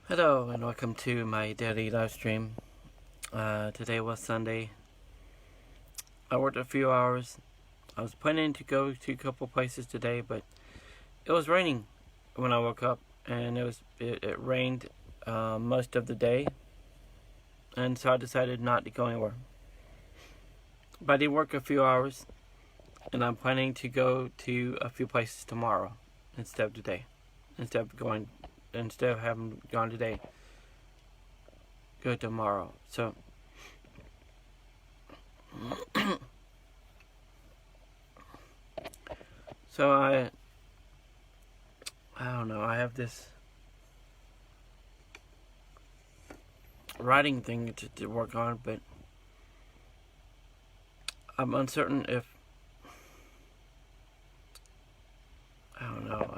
Hello and welcome to my daily live stream. Today was Sunday. I worked a few hours. I was planning to go to a couple places today, but it was raining when I woke up, and it rained most of the day, and so I decided not to go anywhere. But I did work a few hours, and I'm planning to go to a few places tomorrow instead of today. Instead of having gone today, go tomorrow. So I don't know. I have this writing thing to work on, but I'm uncertain if I don't know.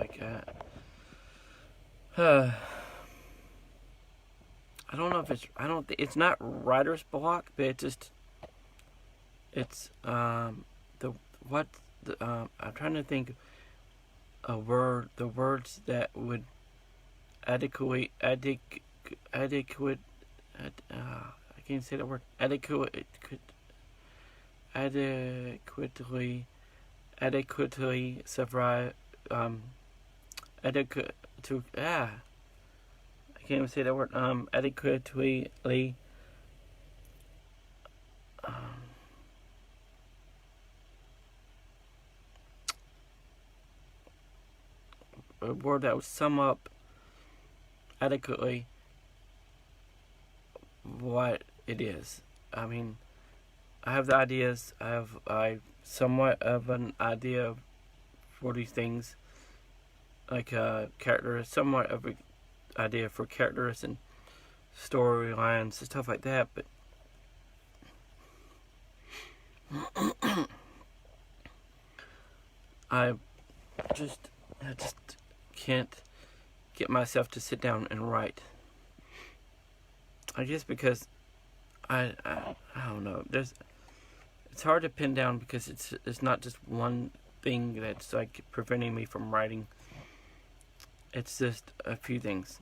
I don't know if it's. I don't think it's not writer's block, but it's the what the I'm trying to think a word, the words that would adequately adequate I can't say that word adequately survive adequate to I can't even say that word adequately a word that would sum up adequately what it is. I mean, I have the ideas. I somewhat of an idea for these things, like characters, somewhat of an idea for characters and storylines and stuff like that. But I just can't get myself to sit down and write. I guess because I don't know. It's hard to pin down because it's not just one thing that's like preventing me from writing. It's just a few things.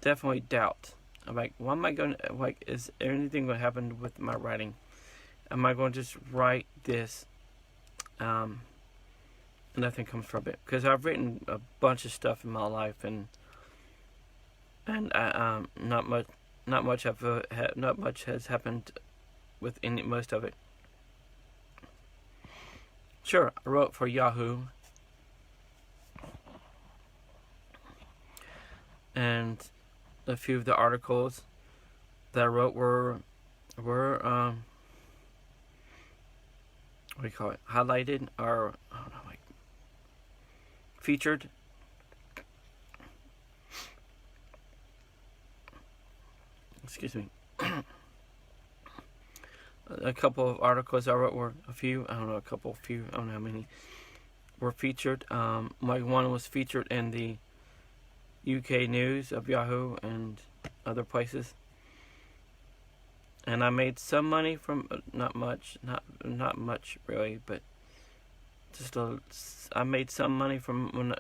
Definitely doubt. I'm like, what am I going to, like, is anything going to happen with my writing? Am I going to just write this and nothing comes from it? Because I've written a bunch of stuff in my life, and not much has happened with most of it. Sure, I wrote for Yahoo, and a few of the articles that I wrote were what do you call it? Highlighted, or I don't know, like featured. Excuse me. A couple of articles I wrote were a few. I don't know, I don't know how many were featured. My one was featured in the UK news of Yahoo and other places, and I made some money from not much really, but I made some money from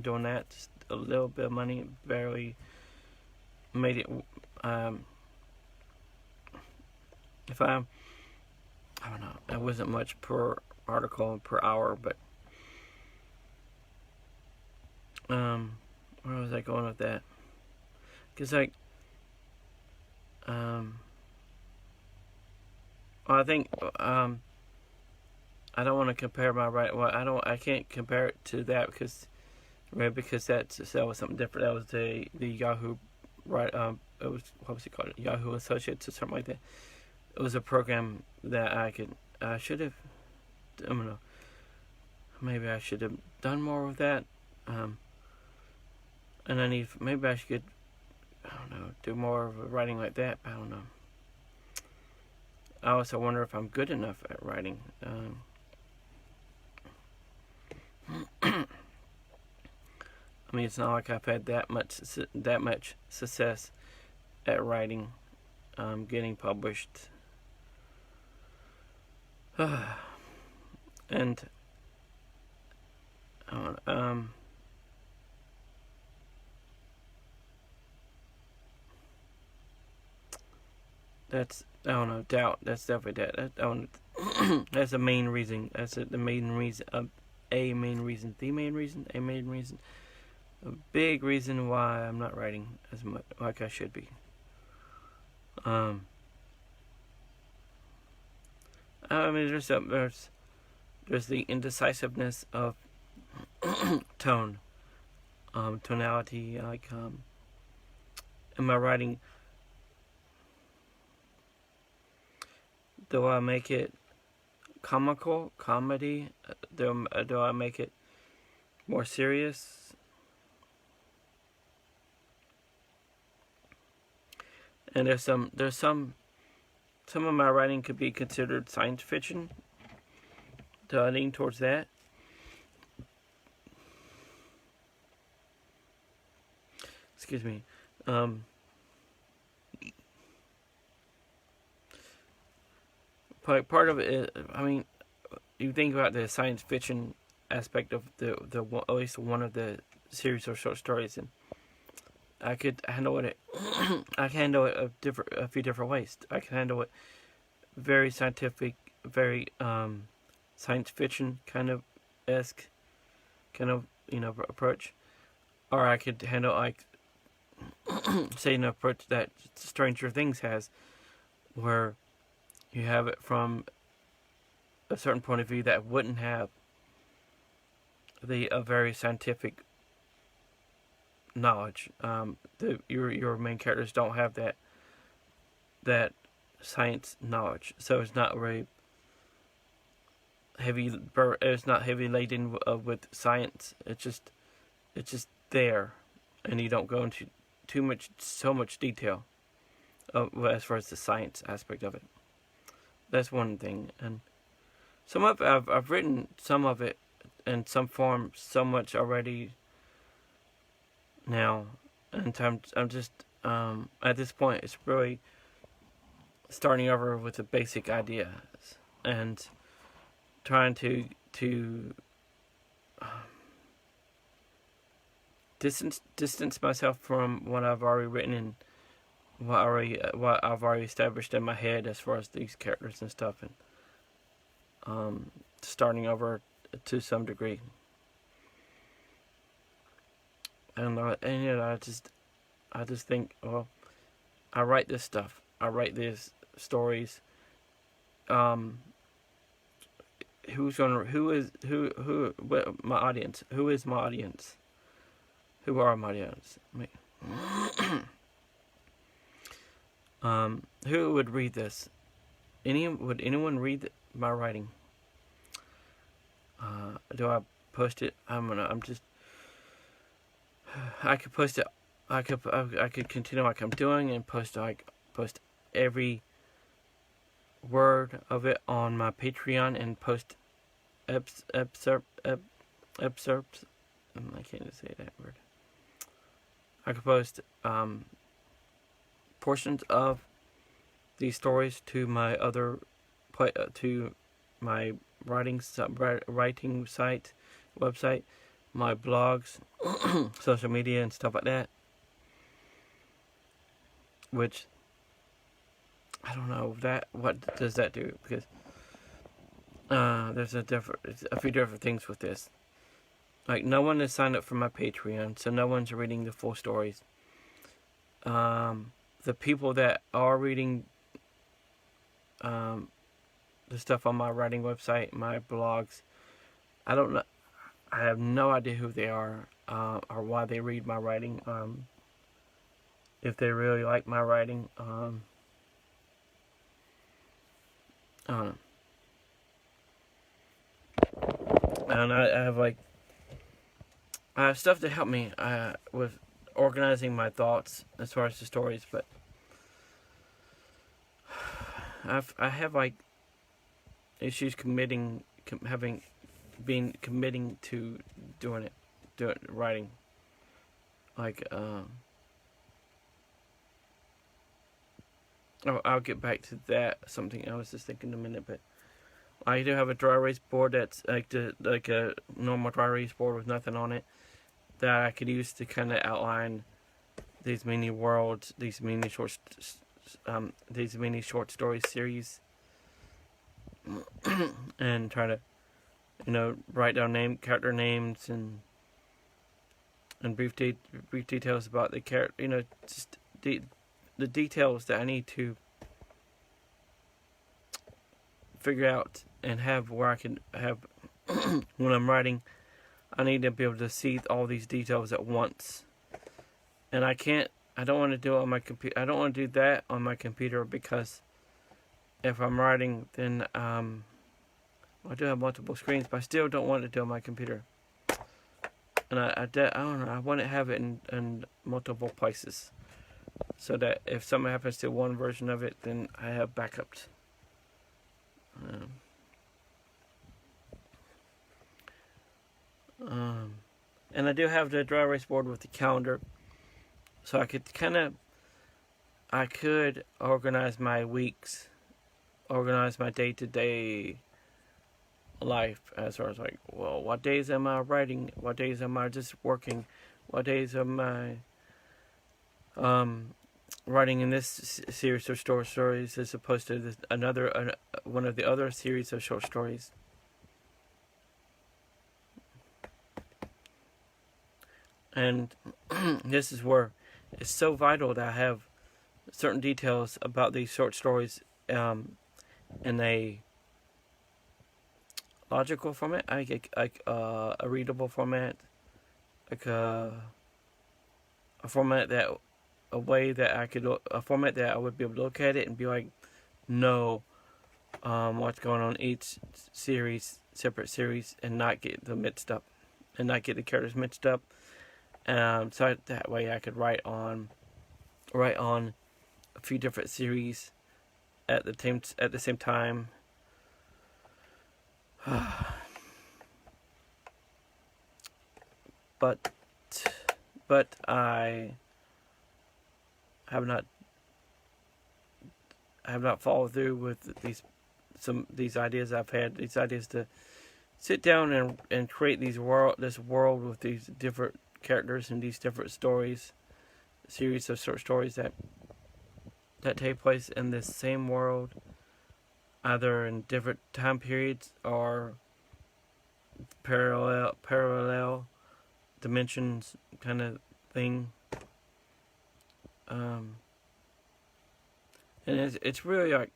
doing that. Just a little bit of money, barely made it. If I don't know, it wasn't much per article per hour, but where was I going with that? Because I think I don't want to compare my writing. Well, I can't compare it to that because that was something different. That was the Yahoo, right? It was, what was it called? Yahoo Associates or something like that. It was a program that I should have. I don't know. Maybe I should have done more with that. And maybe I should, I don't know, do more of writing like that. I don't know. I also wonder if I'm good enough at writing. I mean, it's not like I've had that much success at writing, getting published, and That's, I don't know, doubt. That's definitely that. I don't, that's the main reason. That's the main reason. A main reason. The main reason. A main reason. A big reason why I'm not writing as much like I should be. I mean, there's the indecisiveness of tone, tonality. Like, am I writing? Do I make it comical, comedy? Do I make it more serious? And there's some of my writing could be considered science fiction. Do I lean towards that? Excuse me. Part of it is, I mean, you think about the science fiction aspect of the at least one of the series of short stories, and I could handle it. I can handle it a few different ways. I can handle it very scientific, very science fiction kind of esque kind of approach, or I could handle like say an approach that Stranger Things has, where you have it from a certain point of view that wouldn't have the very scientific knowledge. Your main characters don't have that science knowledge, so it's not very heavy. It's not heavy laden with science. It's just there, and you don't go into so much detail as far as the science aspect of it. That's one thing, and some of I've written some of it in some form so much already now, and I'm just at this point it's really starting over with the basic ideas and trying to distance myself from what I've already written and what I've already established in my head as far as these characters and stuff, and starting over to some degree. And I just think, well, I write this stuff. I write these stories. What my audience? Who is my audience? Who are my audience? Who would read this? Would anyone read my writing? Do I post it? I could post it. I could continue like I'm doing and post every word of it on my Patreon and post excerpts. I can't even say that word. I could post portions of these stories to my other to my writing site, website, my blogs, social media and stuff like that. Which I don't know what does that do, because there's a few different things with this. Like, no one has signed up for my Patreon, so no one's reading the full stories. The people that are reading the stuff on my writing website, my blogs, I don't know. I have no idea who they are or why they read my writing. If they really like my writing, I don't know. And I have stuff to help me with organizing my thoughts as far as the stories, but I have like issues committing to doing writing. Like I'll get back to that. Something I was just thinking in a minute, but I do have a dry erase board that's like a normal dry erase board with nothing on it that I could use to kind of outline these mini worlds, these mini short these mini short story series, and try to, write down character names and brief details about the character. Just the details that I need to figure out and have where I can have when I'm writing. I need to be able to see all these details at once, and I don't want to do it on my computer. I don't want to do that on my computer because if I'm writing, then I do have multiple screens, but I still don't want to do it on my computer. And I don't know. I want to have it in multiple places, so that if something happens to one version of it, then I have backups. And I do have the dry erase board with the calendar, so I could organize my weeks, organize my day-to-day life as far as like, well, what days am I writing? What days am I just working? What days am I writing in this series of short stories as opposed to one of the other series of short stories? And this is where it's so vital that I have certain details about these short stories in a logical format, like a readable format, like a format that a format that I would be able to look at it and be like, know what's going on in each separate series, and not get them mixed up, and not get the characters mixed up. So that way I could write on a few different series at the same time. But I have not followed through with these ideas I've had. These ideas to sit down and create this world with these different characters and these different stories, series of short stories that take place in this same world, either in different time periods or parallel dimensions kind of thing. And it's really like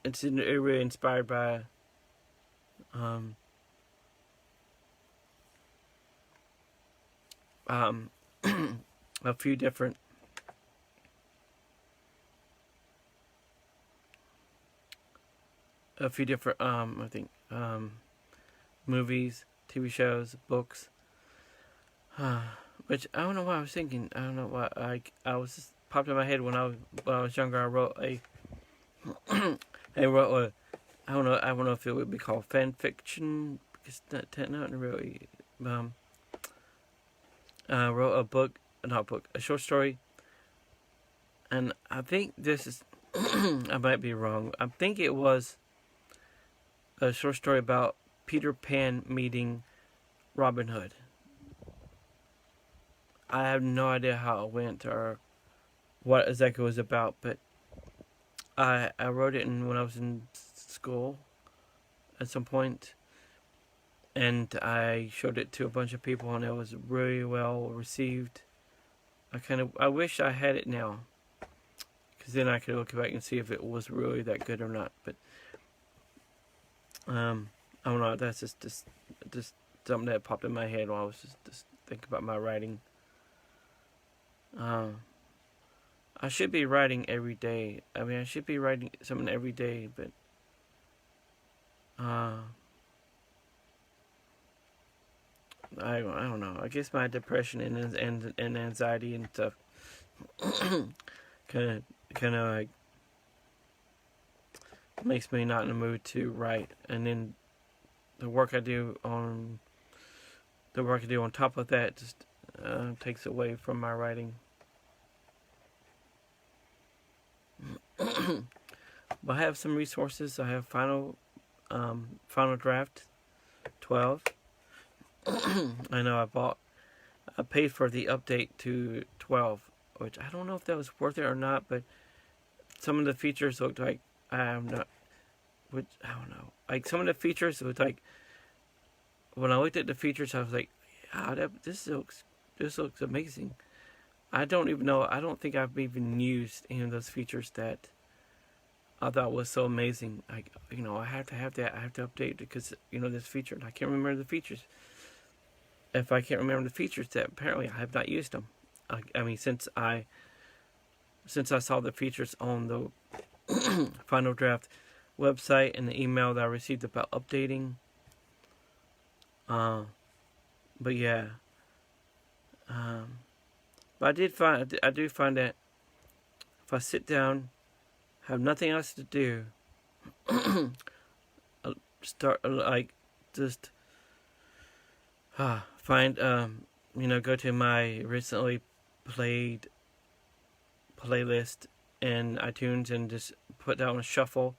it's really inspired by a few different I think movies, TV shows, books, which I don't know why I was thinking. I don't know why I was just popped in my head when I was younger. I wrote I don't know if it would be called fan fiction, because not really. I wrote a short story, and I think this is I might be wrong. I think it was a short story about Peter Pan meeting Robin Hood. I have no idea how it went or what exactly it was about, but I wrote it when I was in school at some point, and I showed it to a bunch of people, and it was really well received. I wish I had it now, because then I could look back and see if it was really that good or not. But I don't know. That's just something that popped in my head while I was just thinking about my writing. I should be writing every day. I mean, I should be writing something every day, but I don't know. I guess my depression and anxiety and stuff kind of like makes me not in the mood to write, and then the work I do on top of that just takes away from my writing. But I have some resources. I have Final Draft 12. I know I paid for the update to 12, which I don't know if that was worth it or not, but some of the features looked like I'm not, which I don't know. Like some of the features looked like when I looked at the features, I was like, "Ah, this looks amazing." I don't even know. I don't think I've even used any of those features that I thought was so amazing. Like, I have to have that. I have to update it because this feature. And I can't remember the features. If I can't remember the features, that apparently I have not used them. I mean, since I saw the features on the Final Draft website and the email that I received about updating. But yeah. But I do find that if I sit down, have nothing else to do, start just find go to my recently played playlist in iTunes and just put that on a shuffle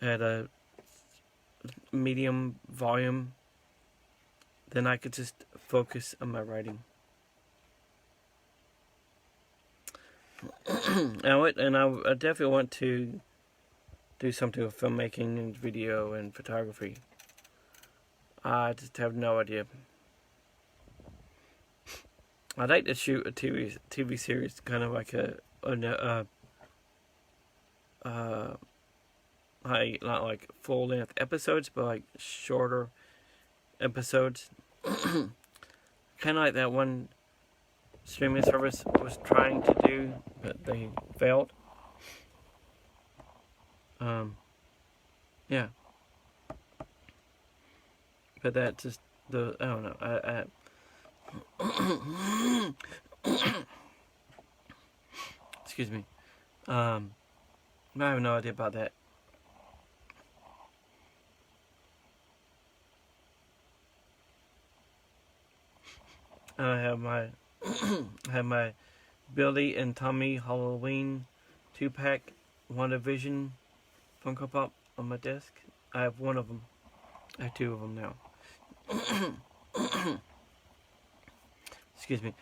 at a medium volume. Then I could just focus on my writing. And I definitely want to do something with filmmaking and video and photography. I just have no idea. I'd like to shoot a TV series, kind of like not like full length episodes, but like shorter episodes. Kind of like that one streaming service was trying to do, but they failed. Yeah. But that just I don't know. Excuse me. I have no idea about that. I have my Billy and Tommy Halloween 2-pack WandaVision Funko Pop on my desk. I have one of them. I have two of them now. Excuse me.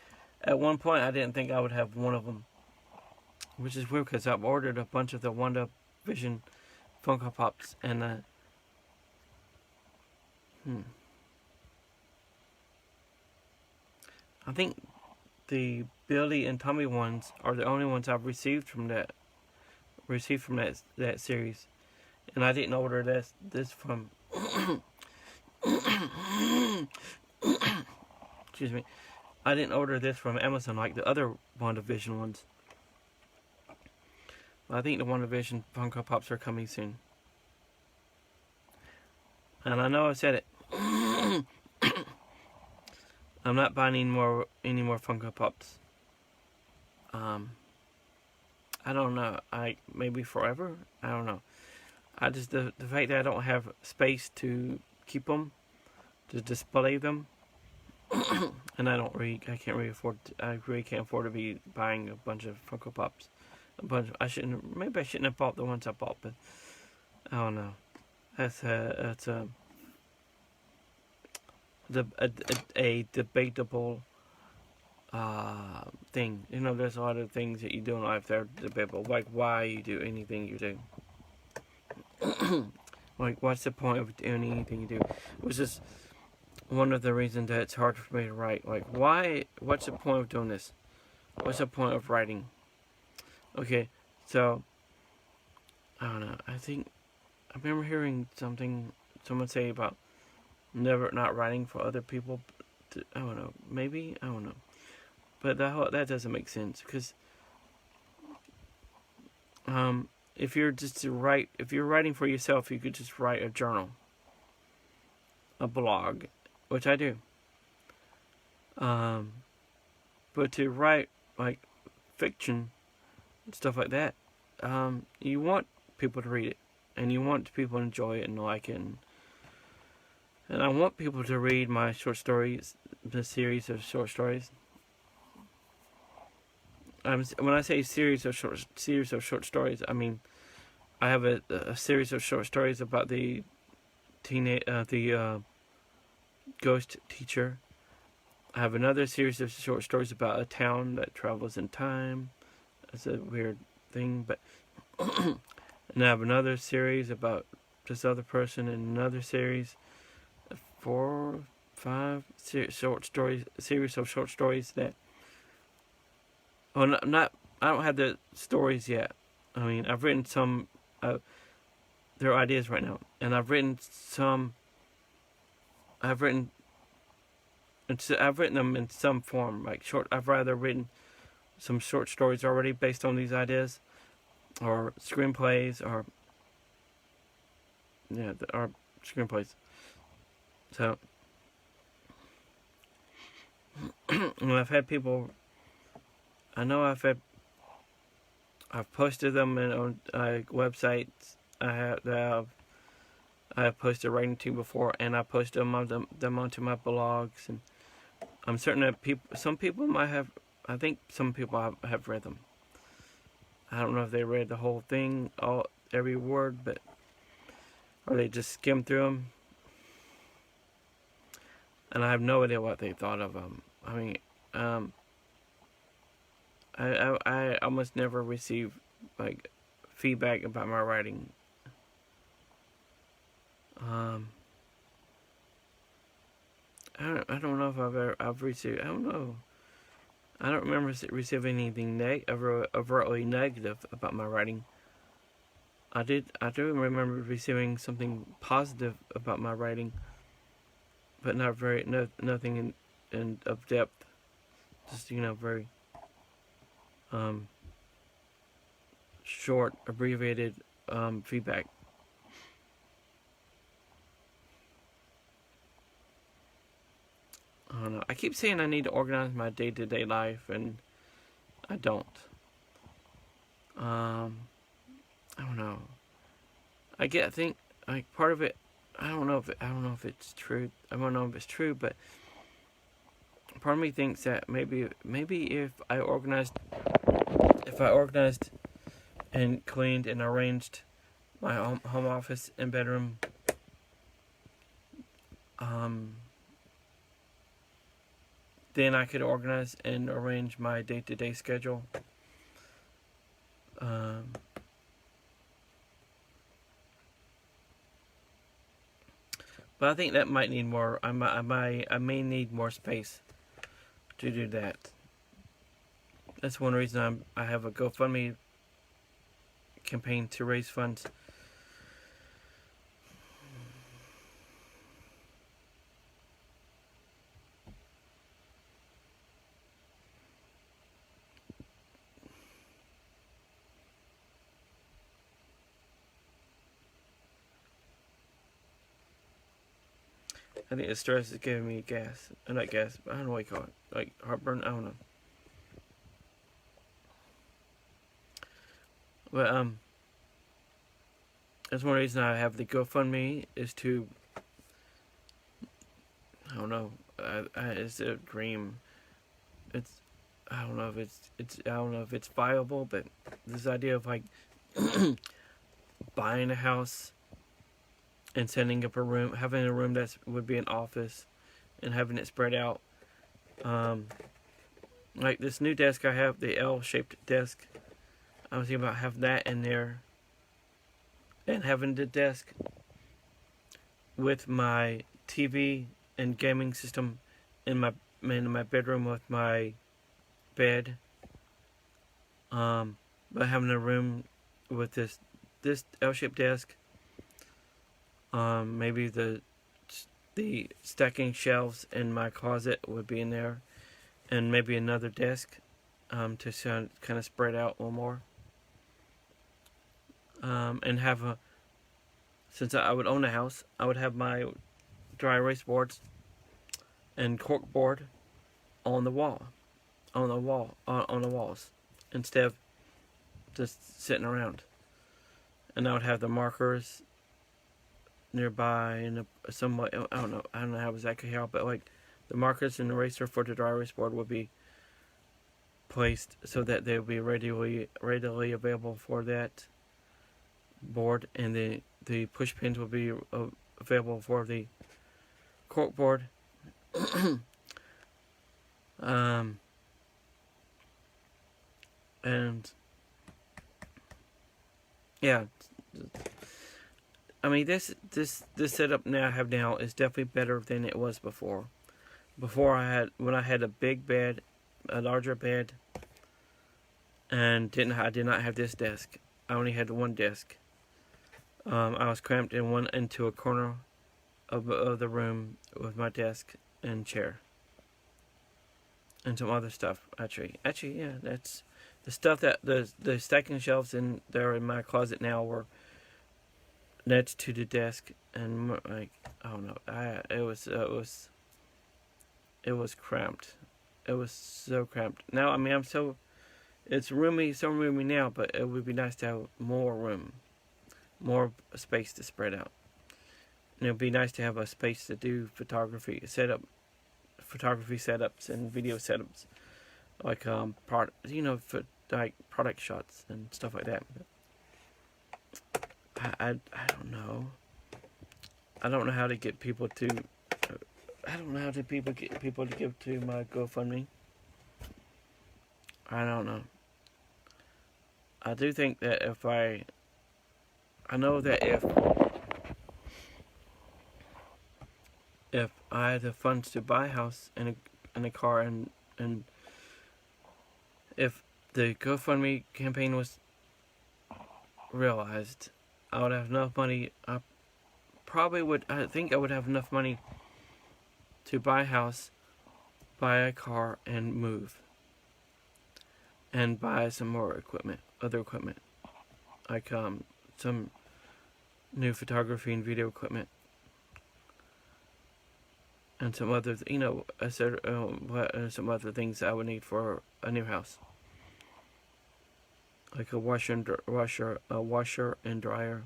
At one point, I didn't think I would have one of them, which is weird because I've ordered a bunch of the WandaVision Funko Pops, and I think the Billy and Tommy ones are the only ones I've received from that series, and I didn't order this from. Excuse me. I didn't order this from Amazon like the other WandaVision ones. I think the WandaVision Funko Pops are coming soon. And I know I said it. I'm not buying any more Funko Pops. I don't know. Maybe forever. I don't know. I just the fact that I don't have space to keep them, to display them, and I can't really afford. I really can't afford to be buying a bunch of Funko Pops. Maybe I shouldn't have bought the ones I bought, but I don't know. That's a debatable thing. There's a lot of things that you do in life that are debatable, like why you do anything you do. Like, what's the point of doing anything you do? Which is one of the reasons that it's hard for me to write. Like, why? What's the point of doing this? What's the point of writing? Okay, so I don't know. I remember hearing someone say about never not writing for other people. I don't know. Maybe I don't know. But that doesn't make sense because if you're writing for yourself, you could just write a journal, a blog, which I do. But to write like fiction and stuff like that, you want people to read it, and you want people to enjoy it and like it. And I want people to read my short stories, the series of short stories. When I say series of short stories, I mean I have a series of short stories about the ghost teacher. I have another series of short stories about a town that travels in time. That's a weird thing, but And I have another series about this other person, and another series, 4, 5 short stories, series of short stories that. Well, not. I don't have the stories yet. I mean, I've written some. They're ideas right now, and I've written some. I've written them in some form, like short. I've rather written some short stories already based on these ideas, or screenplays, or or screenplays. So, and I've had people. I know I've posted them on websites. I have posted writing to before, and I posted them onto my blogs, and I'm certain that some people might have. I think some people have read them. I don't know if they read the whole thing, every word, or they just skimmed through them, and I have no idea what they thought of them. I mean, I almost never receive like feedback about my writing. I don't know if I've received. I don't know. I don't remember receiving anything overtly negative about my writing. I do remember receiving something positive about my writing, but nothing in of depth. Just very short, abbreviated feedback. I don't know. I keep saying I need to organize my day-to-day life, and I don't. I don't know. I think like part of it. I don't know if it's true. I don't know if it's true, but part of me thinks that maybe if I organized and cleaned and arranged my home office and bedroom, then I could organize and arrange my day-to-day schedule. But I think that might need more. I may need more space to do that. That's one reason I have a GoFundMe campaign to raise funds. I think the stress is giving me gas. Not gas, but I don't know what you call it. Like heartburn, I don't know. But that's one reason I have the GoFundMe is to, I don't know, it's a dream. I don't know if it's viable, but this idea of like buying a house and setting up a room, having a room that would be an office, and having it spread out. Like this new desk I have, the L-shaped desk. I was thinking about having that in there, and having the desk with my TV and gaming system in my bedroom with my bed. But having a room with this L-shaped desk. Maybe the stacking shelves in my closet would be in there, and maybe another desk to kind of spread out a little more. And have since I would own a house, I would have my dry erase boards and cork board on the walls, instead of just sitting around. And I would have the markers nearby and somewhat, I don't know how exactly how, but like the markers and eraser for the dry erase board would be placed so that they would be readily available for that board, and the push pins would be available for the cork board. And yeah. I mean, this setup now I have now is definitely better than it was before. Before when I had a big bed, a larger bed, and I did not have this desk. I only had one desk. I was cramped into a corner of the room with my desk and chair and some other stuff. Actually, yeah, that's the stuff that the stacking shelves in there in my closet now were next to the desk, and like I don't know, it was cramped. It was so cramped. Now I mean it's so roomy now, but it would be nice to have more room, more space to spread out. And it would be nice to have a space to do photography setups and video setups, like like product shots and stuff like that. I don't know. I don't know how to get people to. I don't know how to get people to give to my GoFundMe. I don't know. I do think that I know that if I had the funds to buy a house and a car and if the GoFundMe campaign was realized, I would have enough money. I think I would have enough money to buy a house, buy a car, and move. And buy some more other equipment. Like some new photography and video equipment. And some other, some other things I would need for a new house. Like a washer and dryer,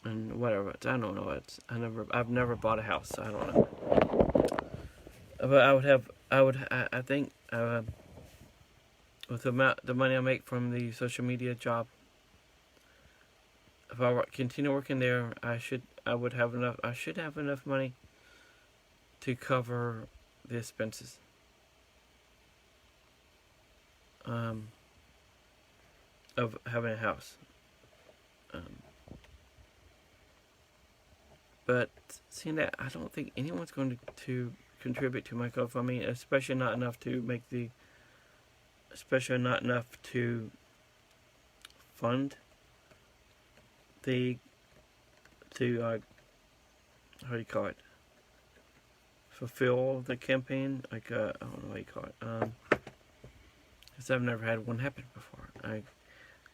and whatever. I don't know. I've never bought a house. So I don't know. But I think with the money I make from the social media job, if I continue working there, I should have enough money to cover the expenses. Of having a house. But seeing that, I don't think anyone's going to contribute to my GoFundMe, especially not enough to fund how do you call it? Fulfill the campaign. Like I don't know what you call it. Because I've never had one happen before.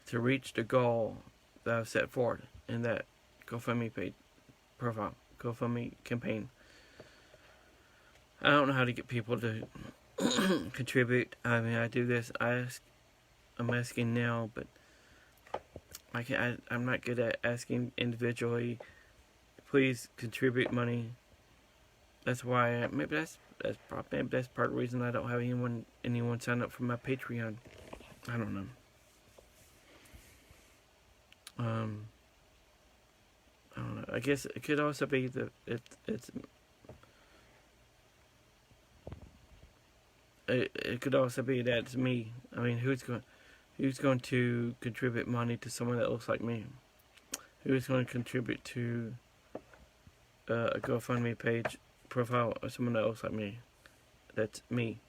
To reach the goal that I've set forward in that GoFundMe GoFundMe campaign. I don't know how to get people to contribute. I mean, I do this. I'm asking now, but I'm not good at asking individually. Please contribute money. That's why maybe that's part of the reason I don't have anyone sign up for my Patreon. I don't know. I don't know. I guess it could also be it could also be that it's me. I mean, who's going to contribute money to someone that looks like me? Who's going to contribute to a GoFundMe page profile of someone that looks like me? That's me.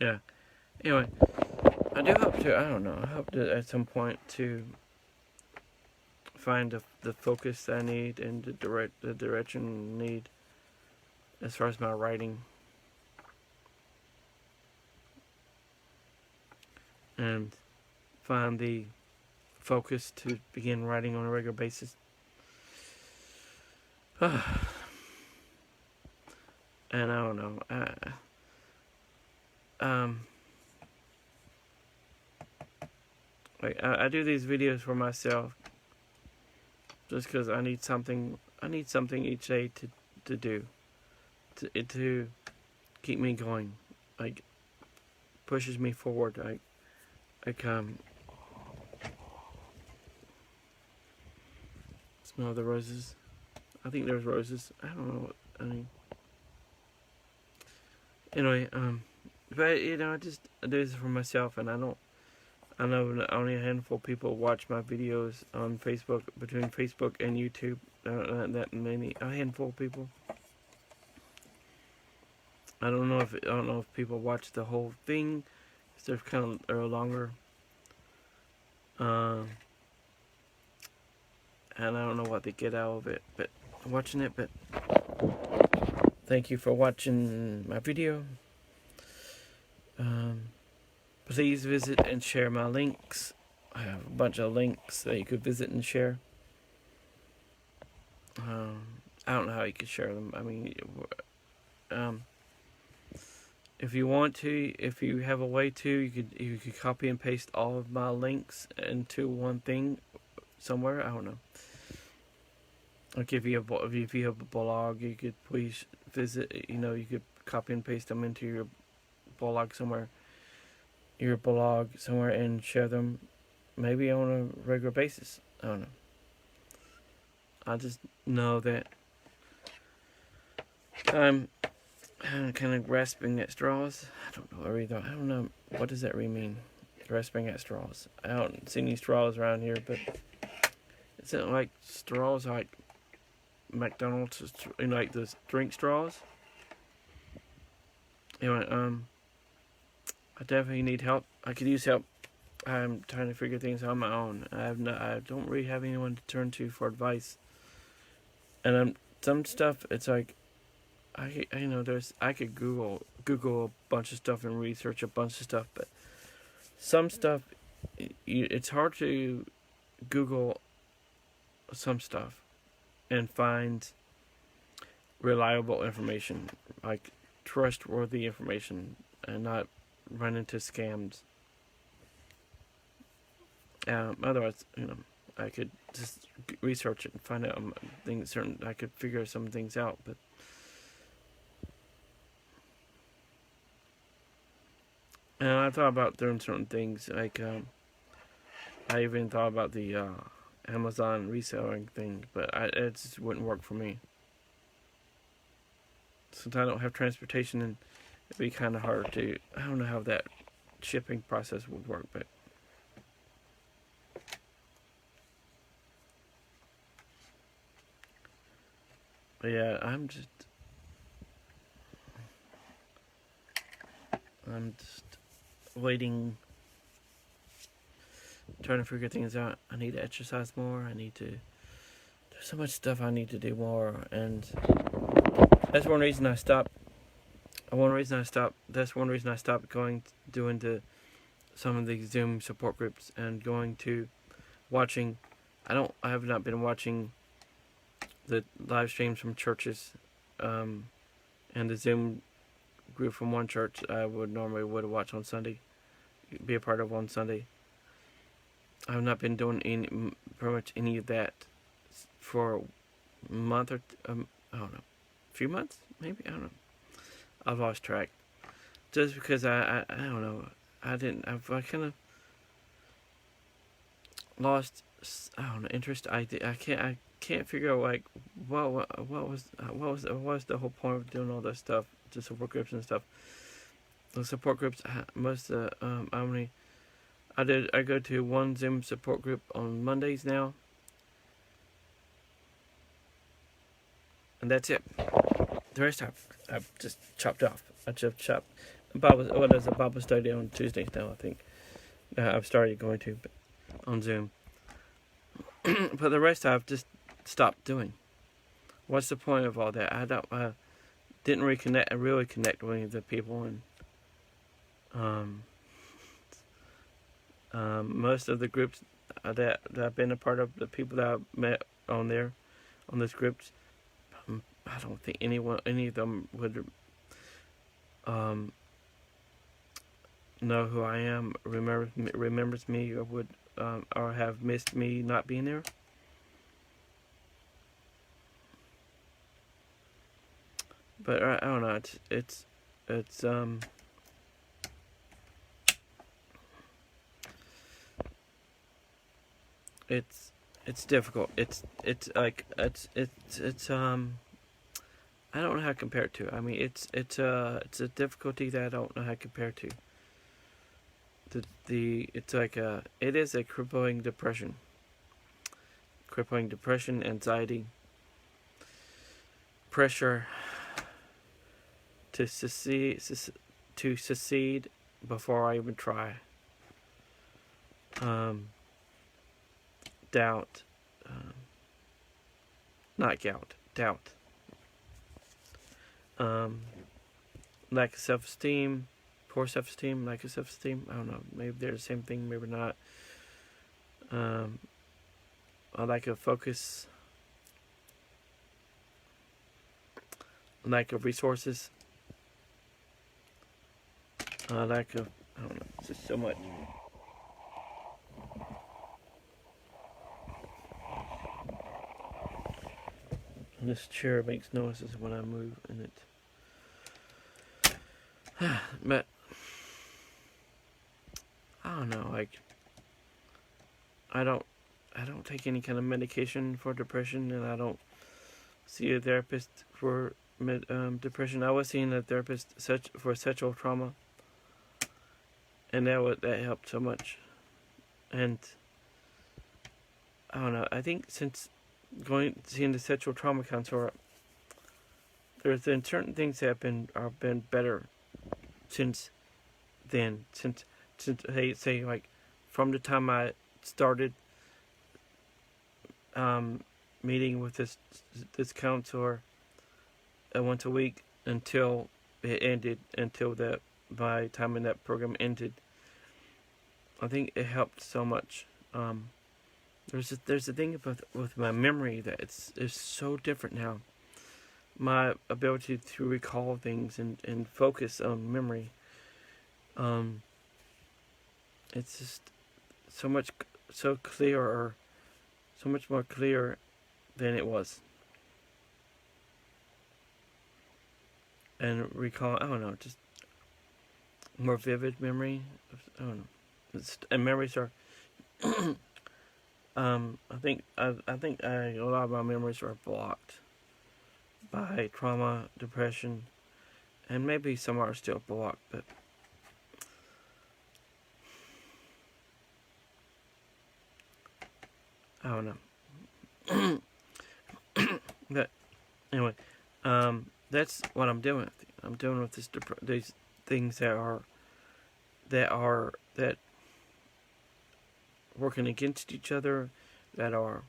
Yeah. Anyway, I hope to at some point to find the focus I need and the direction I need as far as my writing. And find the focus to begin writing on a regular basis. And I don't know. I do these videos for myself just because I need something each day to do to keep me going. Like pushes me forward. Smell the roses. I think there's roses. I don't know. I mean, anyway, but I just do this for myself, and I don't. I know only a handful of people watch my videos on Facebook, between Facebook and YouTube. Not that many, a handful of people. I don't know if people watch the whole thing. They're kind of longer. And I don't know what they get out of it, but watching it. But thank you for watching my video. Please visit and share my links. I have a bunch of links that you could visit and share. I don't know how you could share them. I mean, if you want to, if you have a way to, you could copy and paste all of my links into one thing somewhere. I don't know. Like if you have a blog, you could please visit. You could copy and paste them into your blog somewhere. And share them, maybe on a regular basis. I don't know. I just know that I'm kind of grasping at straws. I don't know. What does that really mean? Grasping at straws. I don't see any straws around here, but is it like straws like McDonald's, like the drink straws? Anyway, I definitely need help. I could use help. I'm trying to figure things out on my own. I don't really have anyone to turn to for advice. And some stuff, it's like, I could Google a bunch of stuff and research a bunch of stuff, but some stuff, it's hard to Google some stuff and find reliable information, like trustworthy information, and not run into scams. Otherwise, I could just research it and find out things. I could figure some things out, but and I thought about doing certain things. Like I even thought about the Amazon reselling thing, but it just wouldn't work for me. Since I don't have transportation, and it'd be kind of hard to. I don't know how that shipping process would work, but. But yeah, I'm just waiting, trying to figure things out. I need to exercise more. There's so much stuff I need to do more, and that's one reason I stopped. That's one reason I stopped doing some of these Zoom support groups and going to watching. I have not been watching the live streams from churches, and the Zoom group from one church I would watch on Sunday, be a part of on Sunday. I've not been doing pretty much any of that for a month or I don't know, a few months maybe. I don't know. I've lost track, just because I don't know. I kind of lost, I don't know, interest. I can't figure out like what was the whole point of doing all this stuff, the support groups and stuff. The support groups, I go to one Zoom support group on Mondays now, and that's it. The rest I've just chopped off. I just chopped. There's a Bible study on Tuesdays now, I think. I've started going to, but on Zoom. But the rest I've just stopped doing. What's the point of all that? I didn't really connect with any of the people, and most of the groups that I've been a part of, the people that I've met on those groups, I don't think any of them would know who I am, remembers me, or would or have missed me not being there. But I don't know. it's difficult. It's like it's I don't know how to compare it to. I mean, it's a difficulty that I don't know how to compare to. The it's like it is a crippling depression, anxiety, pressure to succeed before I even try. Doubt, not gout, doubt. Lack of self-esteem, poor self-esteem, lack of self-esteem. I don't know. Maybe they're the same thing. Maybe not. A lack of focus, lack of resources, lack of, I don't know. It's just so much. And this chair makes noises when I move, and it. But I don't know. Like I don't take any kind of medication for depression, and I don't see a therapist for depression. I was seeing a therapist for sexual trauma, and that helped so much. And I don't know. I think since seeing the sexual trauma counselor, there's been certain things that have been better since then. Since say like from the time I started meeting with this counselor once a week until it ended, until my time in that program ended. I think it helped so much. There's a thing with my memory that it's so different now. My ability to recall things and focus on memory. It's just so much more clear than it was. And recall, I don't know, just more vivid memory. I don't know. And memories are. I think a lot of my memories are blocked by trauma, depression, and maybe some are still blocked, but I don't know. But anyway, that's what I'm doing. I'm dealing with these things that working against each other, that are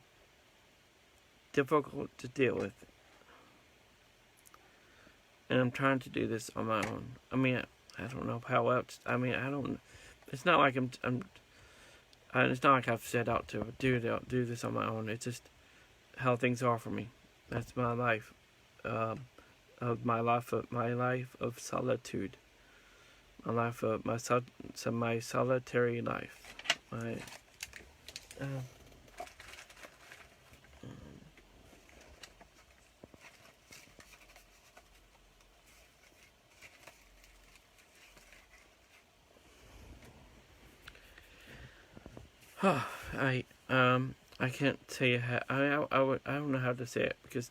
difficult to deal with. And I'm trying to do this on my own. I mean, I don't know how else. I mean, I don't. It's not like it's not like I've set out to do this on my own. It's just how things are for me. That's my life, my life of solitude. My life of my solitary life. My I can't say how I don't know how to say it because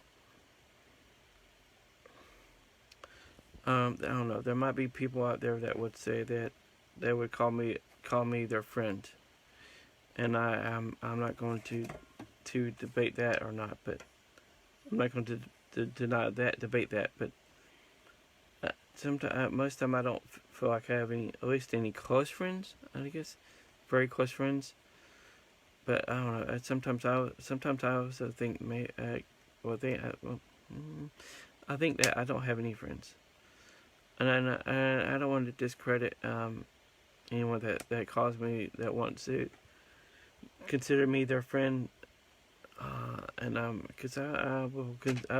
I don't know. There might be people out there that would say that they would call me their friend, and I'm not going to debate that or not, but I'm not going to debate that, but sometimes most of the time I don't feel like I have at least any close friends. I guess very close friends. But I don't know. Sometimes I also think I think that I don't have any friends, and I don't want to discredit anyone that calls me, that wants to consider me their friend, and because I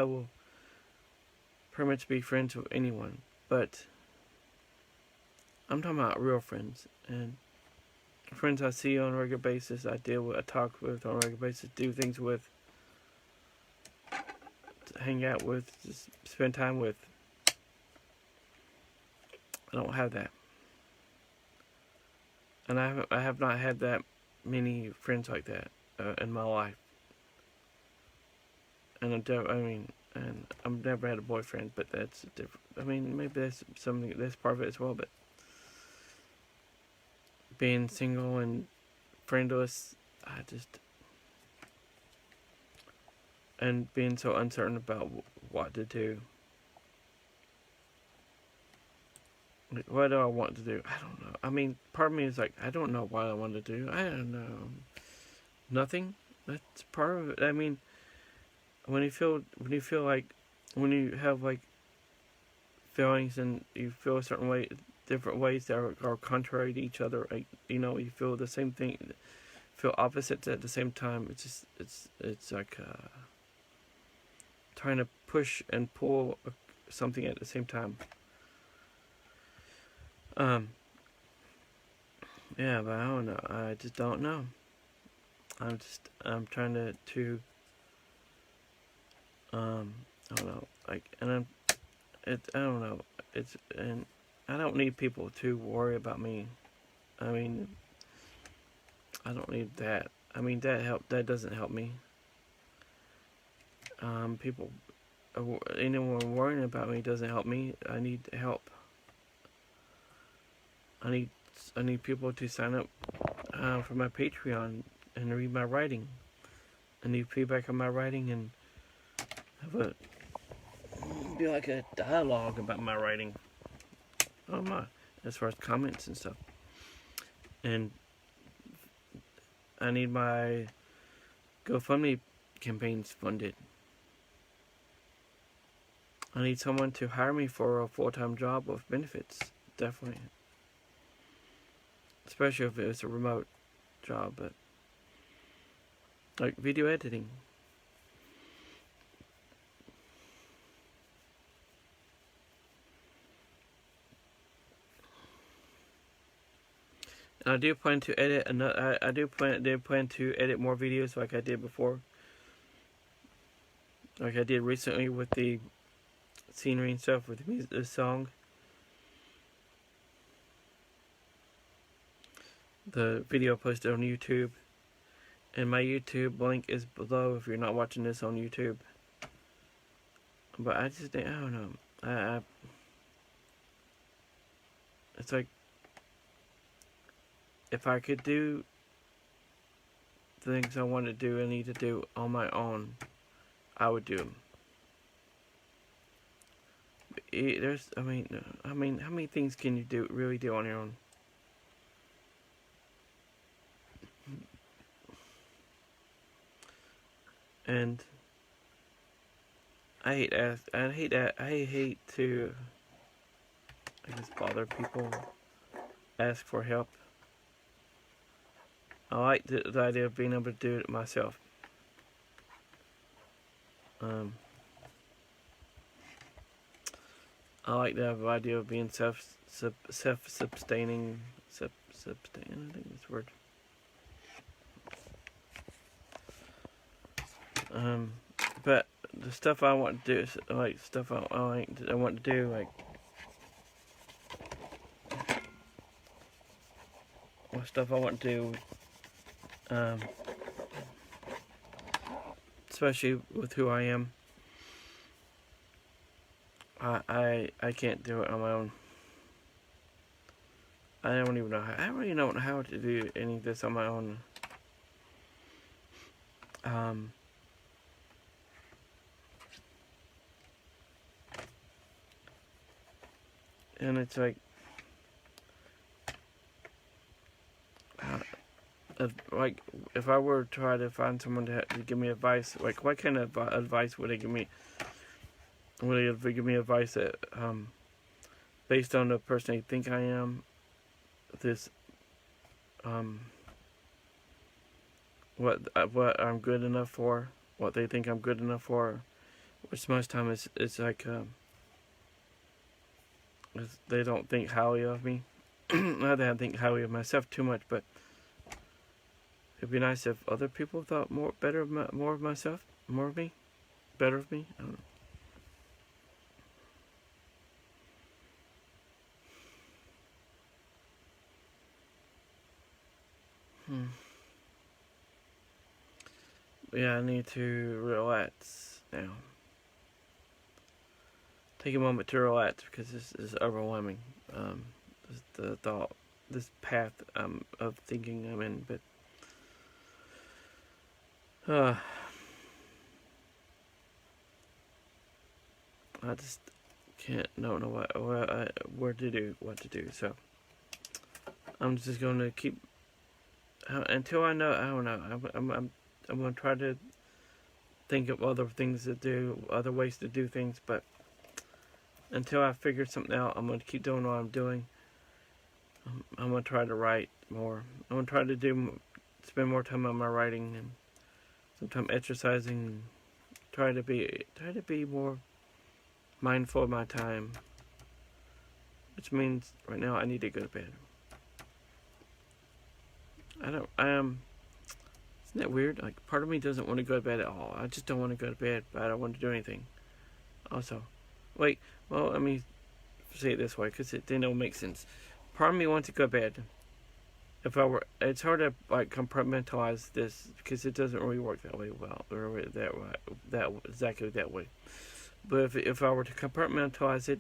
will pretty much be friends with anyone, but I'm talking about real friends and friends I see on a regular basis, I talk with on a regular basis, do things with, hang out with, just spend time with. I don't have that, and I have not had that many friends like that in my life. and I've never had a boyfriend, but that's different. I mean, maybe that's something, that's part of it as well. But being single and friendless, and being so uncertain about what to do. Like, what do I want to do? I don't know. I mean, part of me is like, I don't know what I want to do. I don't know. Nothing. That's part of it. I mean, when you have like feelings and you feel a certain way, different ways that are contrary to each other. Like, you feel the same thing, feel opposites at the same time. It's like trying to push and pull something at the same time. Yeah, but I don't know. I just don't know. I'm trying to I don't know. Like, and I don't know. And I don't need people to worry about me. I mean, I don't need that. I mean, that doesn't help me. People, anyone worrying about me doesn't help me. I need help. I need people to sign up for my Patreon and read my writing. I need feedback on my writing and be like a dialogue about my writing. As far as comments and stuff. And I need my GoFundMe campaigns funded. I need someone to hire me for a full-time job with benefits. Definitely. Especially if it's a remote job, but like video editing. And I do plan to edit I did plan to edit more videos like I did before. Like I did recently with the scenery and stuff with the song. The video posted on YouTube. And my YouTube link is below if you're not watching this on YouTube. But I don't know. It's like, if I could do the things I want to do and need to do on my own, I would do them. I mean, how many things can you really do on your own? And I hate to, I guess, bother people, ask for help. I like the idea of being able to do it myself. I like the idea of being self-sustaining. I think that's the word. But the stuff I want to do is like stuff I want to do, like stuff I want to do. Especially with who I am. I can't do it on my own. I don't even know how. I really don't know how to do any of this on my own. And it's like, if I were to try to find someone to give me advice, like what kind of advice would they give me? Would they give me advice that, based on the person I think I am, what I'm good enough for, what they think I'm good enough for, which most time is like, they don't think highly of me. Not that I think highly of myself too much, but it'd be nice if other people thought more of myself, more of me, better of me. I don't know. Yeah, I need to relax now. Take a moment to relax because this is overwhelming. The thought, this path of thinking I'm in, but I just don't know what to do. So I'm just going to keep until I know. I don't know. I'm going to try to think of other things to do, other ways to do things, but until I figure something out, I'm going to keep doing what I'm doing. I'm going to try to write more. I'm going to try to spend more time on my writing and sometimes exercising. And try to be more mindful of my time, which means right now I need to go to bed. Isn't that weird? Like, part of me doesn't want to go to bed at all. I just don't want to go to bed, but I don't want to do anything. Also, wait, well, let me say it this way, because then it'll make sense. Part of me wants to go to bed. It's hard to like compartmentalize this because it doesn't really work that way well, or exactly that way. But if I were to compartmentalize it,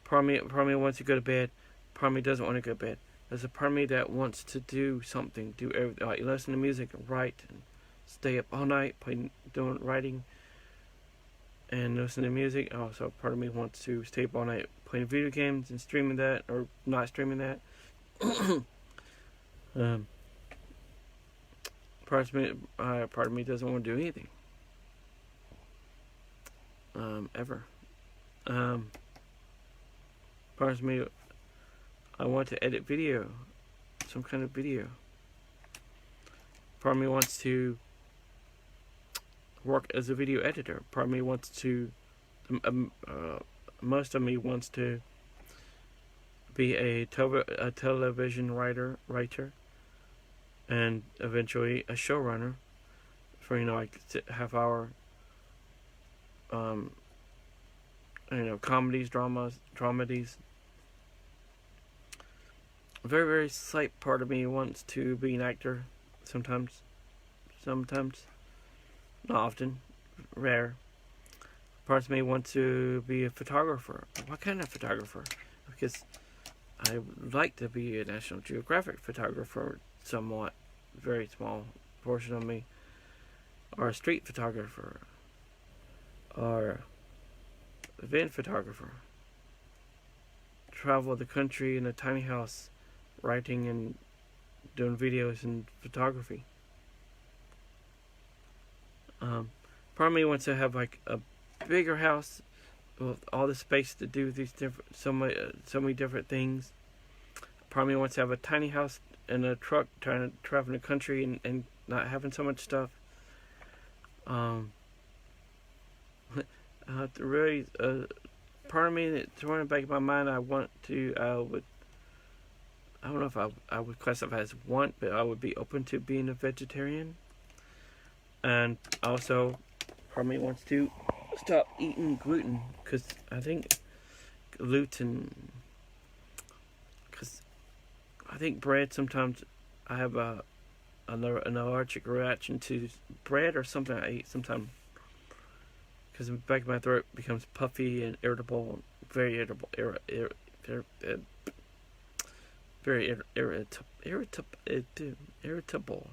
part of me wants to go to bed. Part of me doesn't want to go to bed. There's a part of me that wants to do something, do everything, like listen to music, and write, and stay up all night doing writing, and listen to music. Also, part of me wants to stay up all night playing video games and streaming that, or not streaming that. Part of me doesn't want to do anything. Ever. Part of me, I want to edit video, some kind of video. Part of me wants to work as a video editor. Part of me wants to, most of me wants to be a television writer, and eventually a showrunner for like half-hour, comedies, dramedies. A very, very slight part of me wants to be an actor. Sometimes, not often, rare. Parts of me want to be a photographer. What kind of photographer? Because I would like to be a National Geographic photographer, somewhat, very small portion of me, or a street photographer, or event photographer. Travel the country in a tiny house, writing and doing videos and photography. Part of me wants to have like a bigger house with all the space to do these so many different things. Part of me wants to have a tiny house and a truck trying to travel the country and not having so much stuff. Really, part of me that's running back in my mind, I don't know if I would classify as want, but I would be open to being a vegetarian. And also, part of me wants to stop eating gluten, because I think bread, sometimes I have an allergic reaction to bread or something I eat sometimes, because the back of my throat becomes puffy and irritable, very irritable, irritable.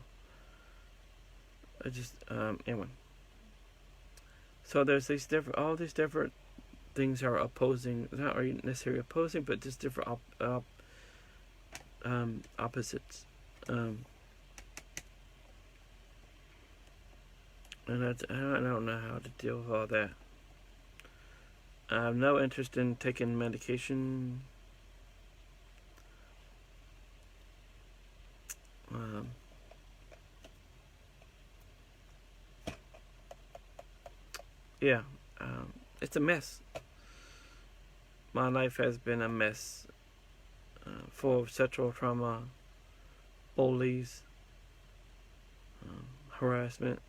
I just anyway. So there's all these different things are opposing, not really necessarily opposing, but just different opposites. And I don't know how to deal with all that. I have no interest in taking medication. It's a mess. My life has been a mess, full of sexual trauma, bullies, harassment,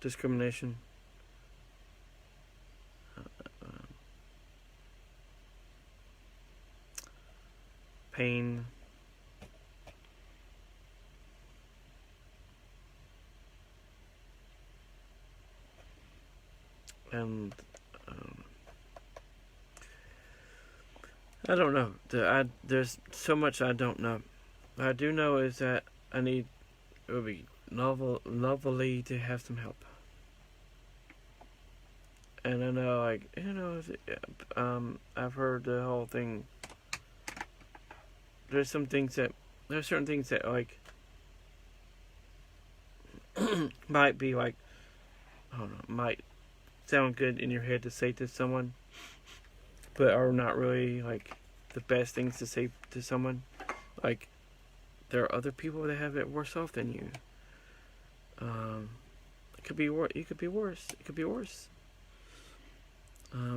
discrimination, pain, and I don't know. There's so much I don't know. What I do know is that it would be lovely to have some help. And I know, I've heard the whole thing. There's certain things that might be like, I don't know, might sound good in your head to say to someone, but are not really like the best things to say to someone. Like, there are other people that have it worse off than you. It could be worse. It could be worse. It could be worse.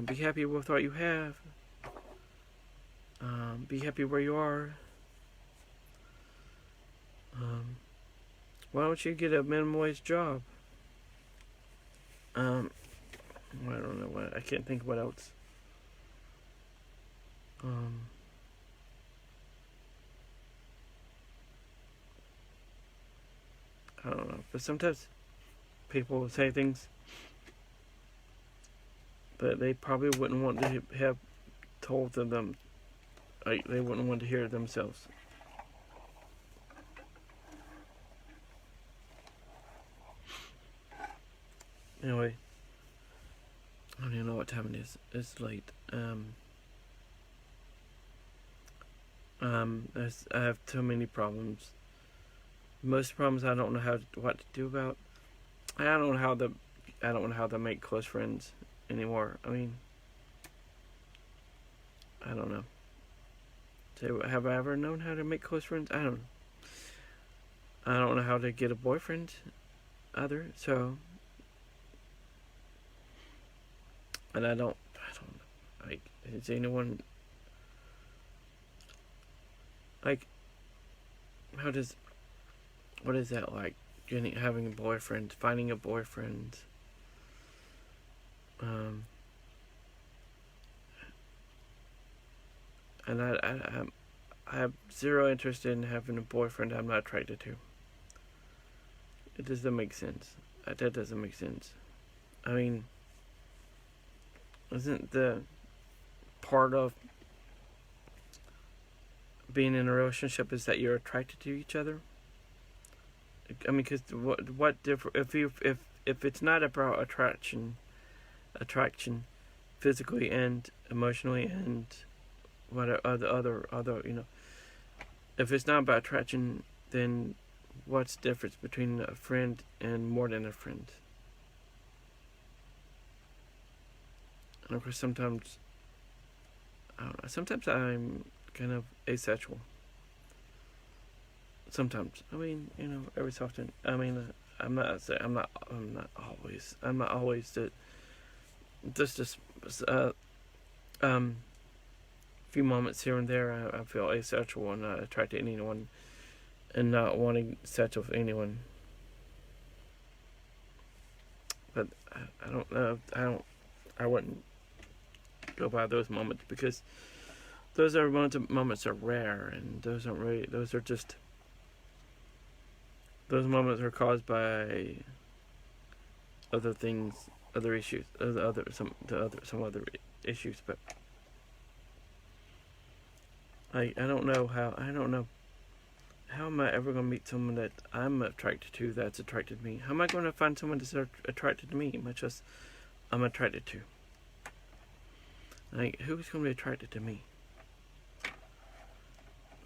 Be happy with what you have. Be happy where you are. Why don't you get a minimum wage job? I don't know what. I can't think what else. I don't know. But sometimes people say things that they probably wouldn't want to have told to them. Like, they wouldn't want to hear it themselves. Anyway, I don't even know what time it is. It's late. I have too many problems. Most problems I don't know what to do about. I don't know how to make close friends anymore. I mean, I don't know. So have I ever known how to make close friends? I don't know. I don't know how to get a boyfriend either. So, and I don't like. Is anyone like? What is that like? Having a boyfriend, finding a boyfriend. And I have zero interest in having a boyfriend I'm not attracted to. It doesn't make sense. That doesn't make sense. I mean, isn't the part of being in a relationship is that you're attracted to each other? I mean, because what if it's not about attraction, physically and emotionally and what other if it's not about attraction, then what's the difference between a friend and more than a friend? And of course, sometimes I'm kind of asexual. Sometimes, I mean, every so often. I mean, I'm not always that. Just few moments here and there, I feel asexual and not attracted to anyone, and not wanting sex with anyone. But I don't know. I wouldn't go by those moments because those moments are rare, and those moments are caused by other things, other issues, some other issues. But I don't know how am I ever going to meet someone that I'm attracted to that's attracted to me? How am I going to find someone that's attracted to me much as I'm attracted to? Like, who's going to be attracted to me?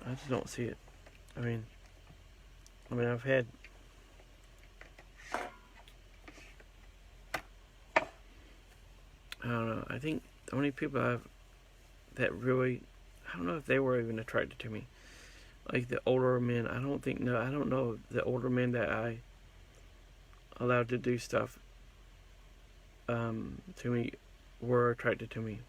I just don't see it. I mean, I've had I don't know. I think the only people that really, I don't know if they were even attracted to me. Like the older men, I don't know the older men that I allowed to do stuff to me were attracted to me.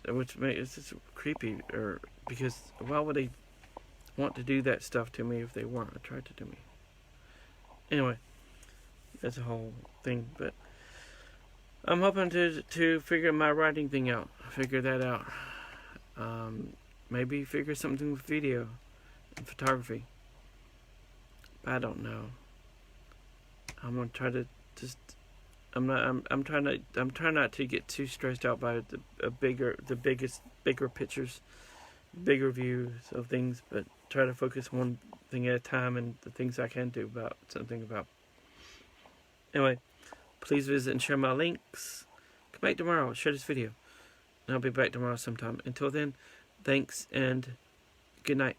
Which makes it's just creepy, or because why would they want to do that stuff to me if they weren't attracted to me? Anyway, that's a whole thing, but I'm hoping to figure my writing thing out. Figure that out. Maybe figure something with video and photography. I don't know. I'm gonna try to just. I'm trying not to get too stressed out by bigger pictures, bigger views of things, but try to focus one thing at a time and the things I can do about something about. Anyway, please visit and share my links. Come back tomorrow. Share this video. And I'll be back tomorrow sometime. Until then, thanks and good night.